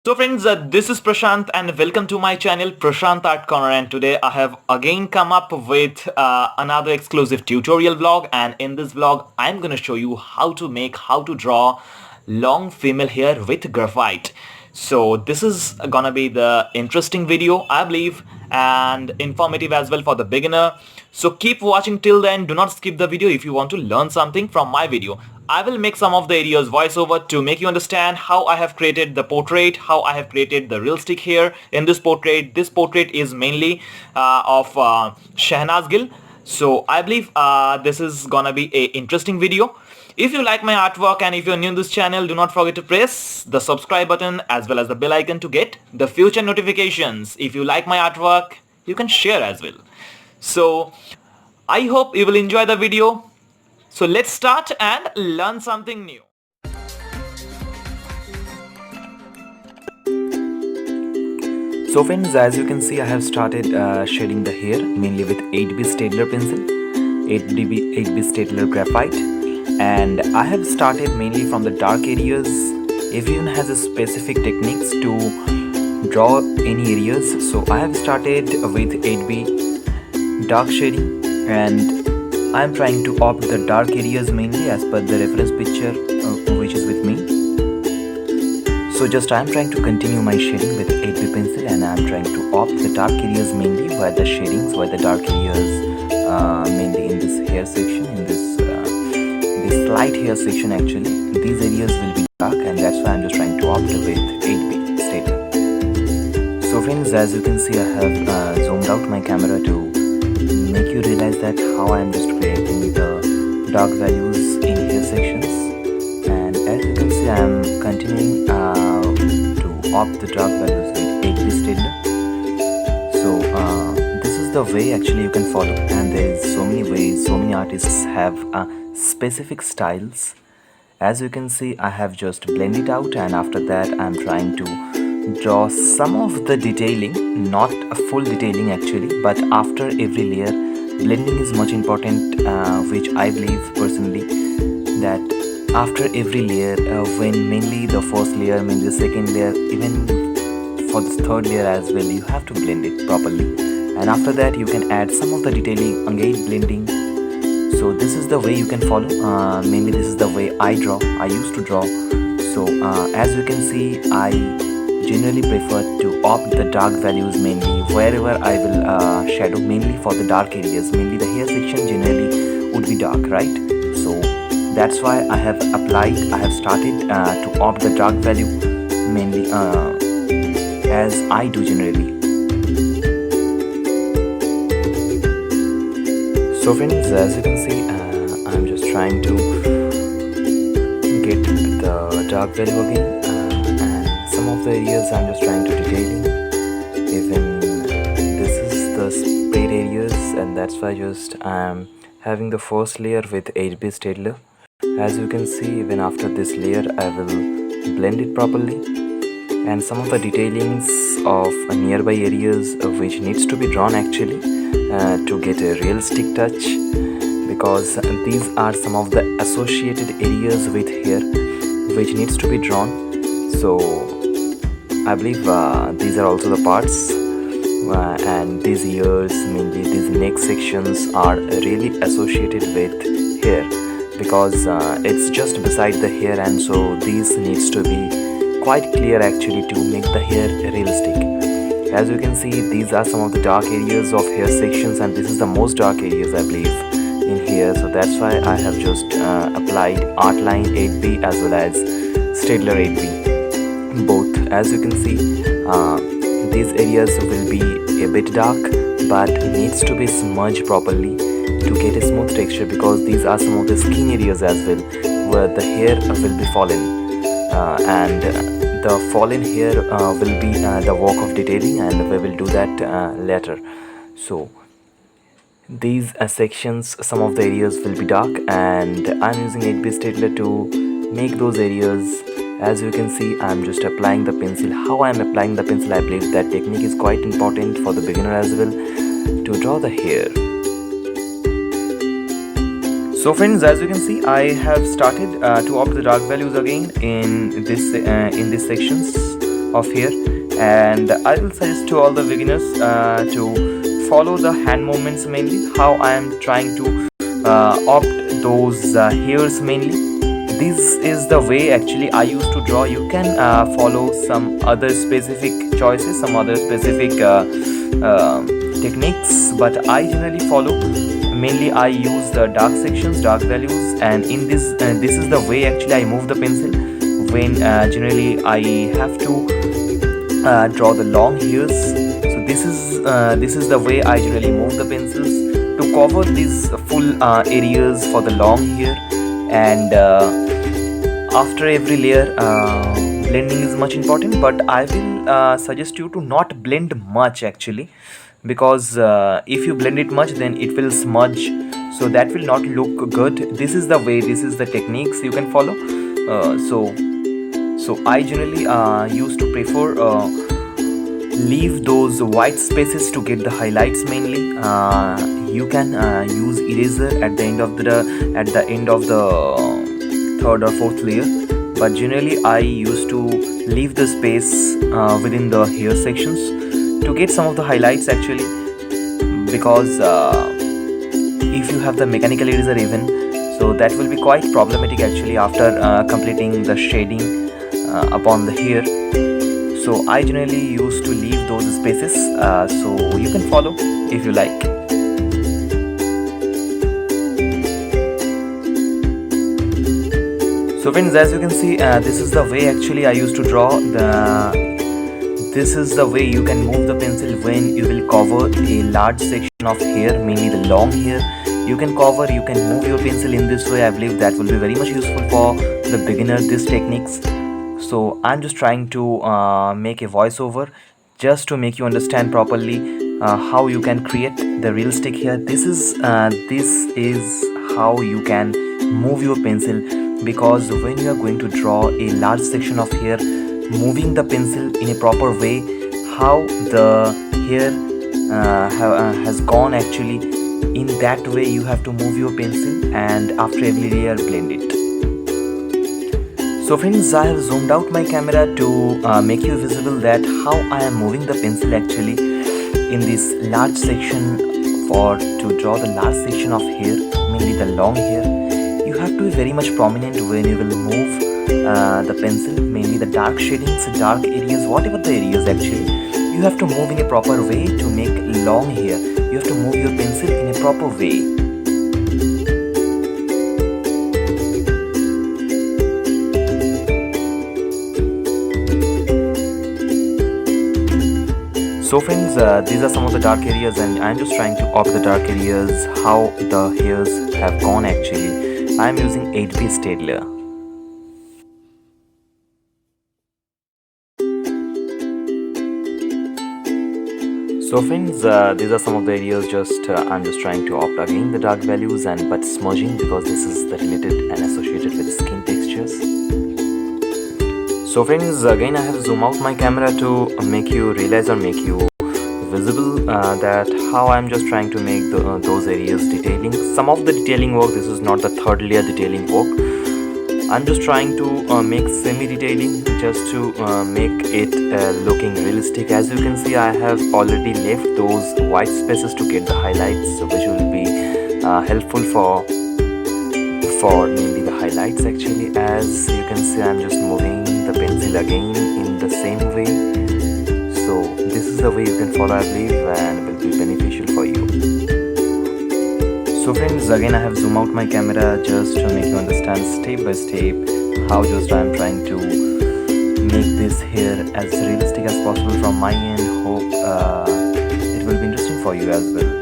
So friends, this is Prashant and welcome to my channel Prashant Art Corner, and today I have again come up with another exclusive tutorial vlog, and in this vlog I'm gonna show you how to draw long female hair with graphite. So this is gonna be the interesting video, I believe, and informative as well for the beginner. So keep watching till then. Do not skip the video if you want to learn something from my video. I will make some of the areas voiceover to make you understand how I have created the portrait, how I have created the realistic hair in this portrait. This portrait is mainly of Shehnaaz Gill. So I believe this is gonna be a interesting video. If you like my artwork and if you're new to this channel, do not forget to press the subscribe button as well as the bell icon to get the future notifications. If you like my artwork, you can share as well. So I hope you will enjoy the video. So let's start and learn something new. So friends, as you can see, I have started shading the hair mainly with 8B stedler pencil, 8B stedler graphite, and I have started mainly from the dark areas. Everyone has a specific techniques to draw any areas, so I have started with 8B dark shading, and I am trying to opt the dark areas mainly as per the reference picture which is with me. So just I am trying to continue my shading with 8B pencil, and I am trying to opt the dark areas mainly where the shadings, where the dark areas mainly in this hair section, in this slight hair section actually. These areas will be dark, and that's why I am just trying to opt with 8B stedler. So friends, as you can see, I have zoomed out my camera to make you realize that how I am just creating the dark values in hair sections, and as you can see I am continuing to opt the dark values with 8B stedler. So this is the way actually you can follow, and there is so many ways, so many artists have specific styles. As you can see, I have just blended it out, and after that I am trying to draw some of the detailing, not a full detailing actually, but after every layer blending is much important, which I believe personally that after every layer, when mainly the first layer, mainly the second layer, even for the third layer as well, you have to blend it properly, and after that you can add some of the detailing, again blending. So this is the way you can follow. Mainly this is the way I used to draw. So as you can see, I generally prefer to opt the dark values mainly wherever I will shadow, mainly for the dark areas. Mainly the hair section generally would be dark, right? So that's why I have started to opt the dark value mainly as I do generally. So friends, as you can see, I'm just trying to get the dark value again. Some of the areas I'm just trying to detailing. Even this is the sprayed areas, and that's why just I'm having the first layer with 8B stedler. As you can see, even after this layer I will blend it properly, and some of the detailings of nearby areas which needs to be drawn actually to get a realistic touch, because these are some of the associated areas with hair which needs to be drawn. So I believe these are also the parts, and these ears, mainly these neck sections, are really associated with hair, because it's just beside the hair, and so these needs to be quite clear actually to make the hair realistic. As you can see, these are some of the dark areas of hair sections, and this is the most dark areas I believe in here. So that's why I have just applied Artline 8B as well as stedler 8B, both. As you can see, these areas will be a bit dark but needs to be smudged properly to get a smooth texture, because these are some of the skin areas as well where the hair will be fallen, and the fallen hair will be the work of detailing, and we will do that later. So these sections, some of the areas will be dark, and I'm using 8B stedler to make those areas. As you can see, I'm just applying the pencil. How I'm applying the pencil, I believe that technique is quite important for the beginner as well to draw the hair. So friends, as you can see, I have started to opt the dark values again in these sections. of hair. And I will suggest to all the beginners to follow the hand movements mainly, how I am trying to opt those hairs mainly. This is the way actually I used to draw. You can follow some other specific choices, some other specific techniques, but I generally follow, mainly I use the dark sections, dark values, and in this this is the way actually I move the pencil when generally I have to draw the long hairs. So this is the way I generally move the pencils to cover these full areas for the long hair. And after every layer, blending is much important, but I will suggest you to not blend much actually, because if you blend it much then it will smudge, so that will not look good. This is the way, this is the techniques you can follow. So I generally used to prefer leave those white spaces to get the highlights mainly. You can use eraser at the end of the third or fourth layer, but generally I used to leave the space within the hair sections to get some of the highlights actually, because if you have the mechanical eraser even, so that will be quite problematic actually after completing the shading upon the hair. So I generally used to leave those spaces, so you can follow if you like. So friends, as you can see, this is the way actually I used to draw. This is the way you can move the pencil when you will cover a large section of hair, mainly the long hair. You can cover, you can move your pencil in this way. I believe that will be very much useful for the beginner, these techniques. So I'm just trying to make a voiceover just to make you understand properly how you can create the realistic hair. This is how you can move your pencil, because when you are going to draw a large section of hair, moving the pencil in a proper way, how the hair has gone actually, in that way you have to move your pencil, and after every layer blend it. So friends, I have zoomed out my camera to make you visible that how I am moving the pencil actually in this large section, to draw the large section of hair, mainly the long hair. You have to be very much prominent when you will move the pencil, mainly the dark shadings, dark areas, whatever the areas actually. You have to move in a proper way to make long hair. You have to move your pencil in a proper way. So friends, these are some of the dark areas, and I'm just trying to opt the dark areas, how the hairs have gone actually. I'm using 8B stedler. So friends, these are some of the areas, I'm just trying to opt again the dark values but smudging, because this is the related and associated with the skin textures. So friends, again I have zoomed out my camera to make you realize or make you visible that how I'm just trying to make those areas detailing. Some of the detailing work, this is not the third layer detailing work. I'm just trying to make semi-detailing just to make it looking realistic. As you can see, I have already left those white spaces to get the highlights, which will be helpful for mainly the highlights actually. As you can see, I'm just moving the pencil again in the same way. So this is the way you can follow, I believe, and will be beneficial for you. So friends, again I have zoomed out my camera just to make you understand step by step how just I'm trying to make this hair as realistic as possible from my end. Hope it will be interesting for you as well.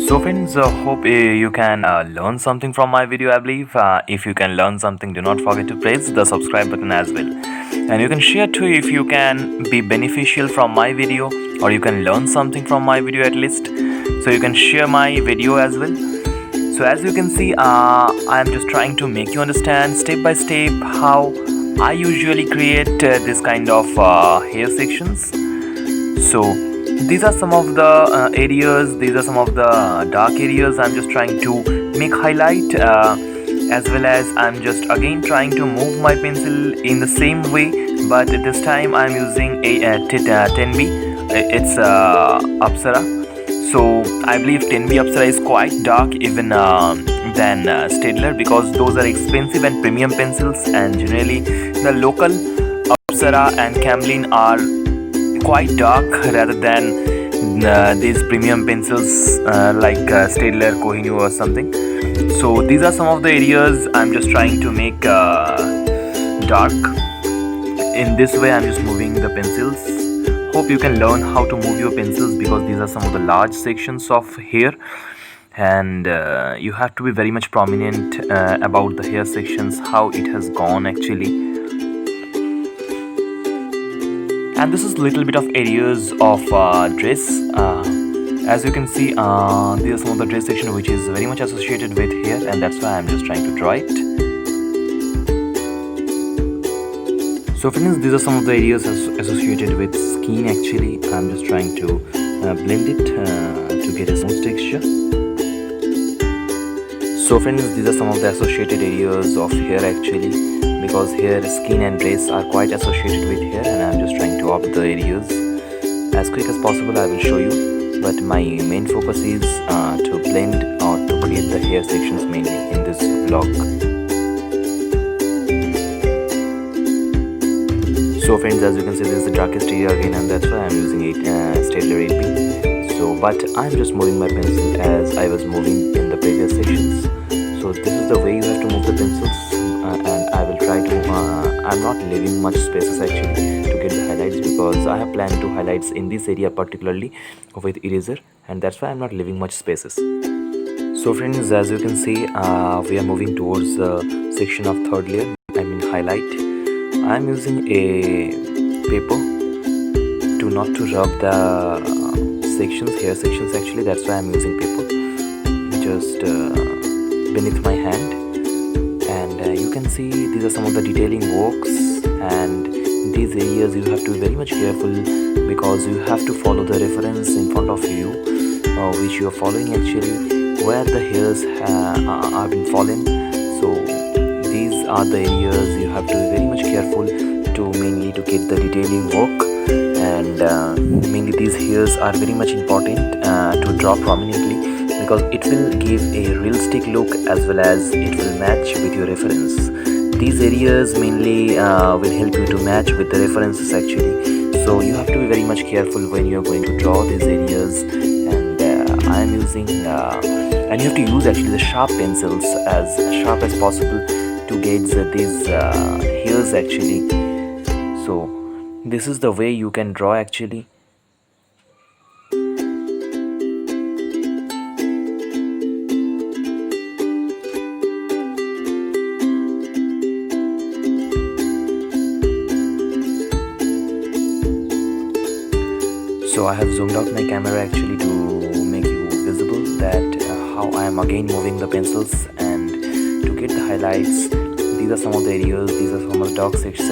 So friends, hope you can learn something from my video, I believe. If you can learn something, do not forget to press the subscribe button as well. And you can share too if you can be beneficial from my video, or you can learn something from my video at least. So you can share my video as well. So as you can see, I am just trying to make you understand step by step how I usually create this kind of hair sections. So these are some of the areas, these are some of the dark areas I'm just trying to make highlight, as well as I'm just again trying to move my pencil in the same way but this time I'm using a 10B. It's Apsara. So I believe 10B Apsara is quite dark even than Stedler, because those are expensive and premium pencils, and generally the local Apsara and Camlin are quite dark rather than these premium pencils like Stedler, Kohinoor or something. So these are some of the areas I'm just trying to make dark. In this way I'm just moving the pencils. Hope you can learn how to move your pencils, because these are some of the large sections of hair, and you have to be very much prominent about the hair sections, how it has gone actually. And this is little bit of areas of dress. As you can see, these are some of the dress section which is very much associated with hair, and that's why I'm just trying to draw it. So friends, these are some of the areas associated with skin actually. I'm just trying to blend it to get a smooth texture. So friends, these are some of the associated areas of hair actually, because hair, skin and dress are quite associated with hair, and I'm just trying to opt the areas. As quick as possible I will show you, but my main focus is to blend or to create the hair sections mainly in this vlog. So friends, as you can see, this is the darkest area again, and that's why I'm using Stedler 8B. So but I'm just moving my pencil as I was moving in the previous sections. So this is the way you have to move the pencils, and I will try to I'm not leaving much spaces actually to get the highlights, because I have planned to highlights in this area particularly with eraser, and that's why I'm not leaving much spaces. So friends, as you can see, we are moving towards the section of third layer, I mean highlight. I'm using a paper to not to rub the hair sections actually, that's why I'm using paper just beneath my hand. And you can see these are some of the detailing works, and these areas you have to be very much careful, because you have to follow the reference in front of you which you are following actually, where the hairs have been fallen. So these are the areas you have to be very much careful to mainly to get the detailing work, and mainly these hairs are very much important to draw prominently, because it will give a realistic look as well as it will match with your reference. These areas mainly will help you to match with the references actually. So you have to be very much careful when you are going to draw these areas, and I am using and you have to use actually the sharp pencils as sharp as possible to get these hairs actually. So this is the way you can draw actually. So I have zoomed out my camera actually to make you visible that how I am again moving the pencils, and to get the highlights. These are some of the areas, these are some of the dark sections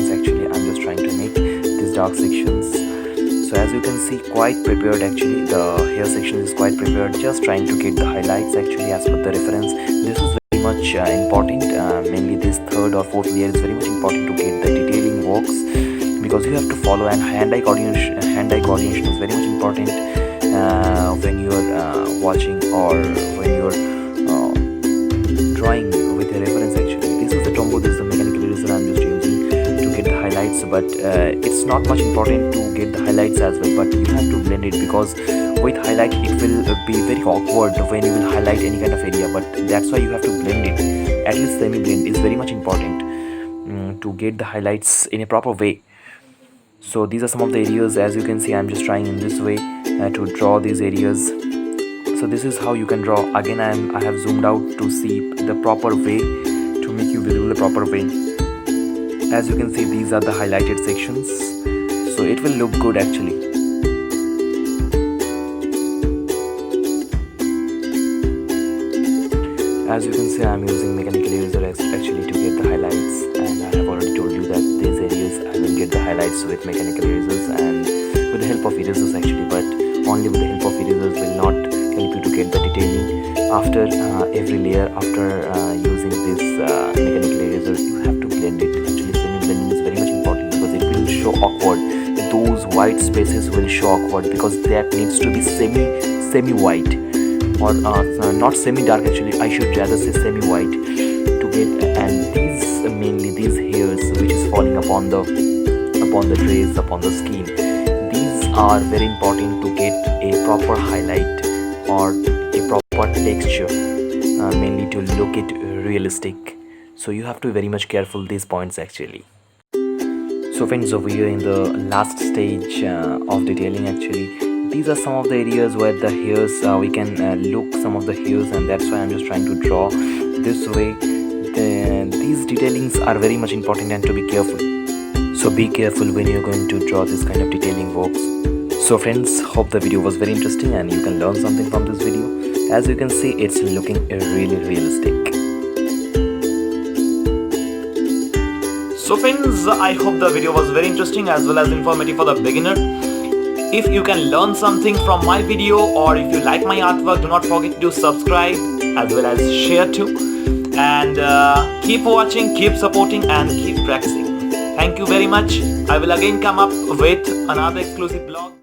actually. I'm just trying to make these dark sections. So as you can see, quite prepared actually, the hair section is quite prepared, just trying to get the highlights actually as per the reference. This is very much important, mainly this third or fourth layer is very much important to get the detailing works, because you have to follow, and hand-eye coordination is very much important when you're watching or when you're drawing with a reference actually. This is the tombow, this is the mechanical eraser I'm just using to get the highlights, but it's not much important to get the highlights as well, but you have to blend it, because with highlight it will be very awkward when you will highlight any kind of area, but that's why you have to blend it. At least semi-blend is very much important to get the highlights in a proper way. So these are some of the areas, as you can see, I'm just trying in this way to draw these areas. So this is how you can draw. Again, I have zoomed out to see the proper way, to make you visible the proper way. As you can see, these are the highlighted sections, so it will look good actually. As you can see, I'm using mechanical eraser actually to get the highlights, and I have already told you that these areas I will get the highlights with mechanical erasers and with the help of erasers actually, but only with the help of erasers will not help you to get the detailing. After every layer, after using this mechanical eraser, you have to blend it. Actually, semi blending is very much important, show awkward. Those white spaces will show awkward because that needs to be semi white, or not semi dark actually, I should rather say semi white to get. And these mainly these hairs which is falling upon the dress, upon the skin, these are very important to get a proper highlight or a proper texture, mainly to look it realistic. So you have to be very much careful these points actually. So friends, over here in the last stage of detailing actually, these are some of the areas where the hairs we can look some of the hairs, and that's why I'm just trying to draw this way. These detailings are very much important and to be careful. So be careful when you're going to draw this kind of detailing works. So friends, hope the video was very interesting and you can learn something from this video. As you can see, it's looking really realistic. So friends, I hope the video was very interesting as well as informative for the beginner. If you can learn something from my video, or if you like my artwork, do not forget to subscribe as well as share too. And keep watching, keep supporting and keep practicing. Thank you very much. I will again come up with another exclusive blog.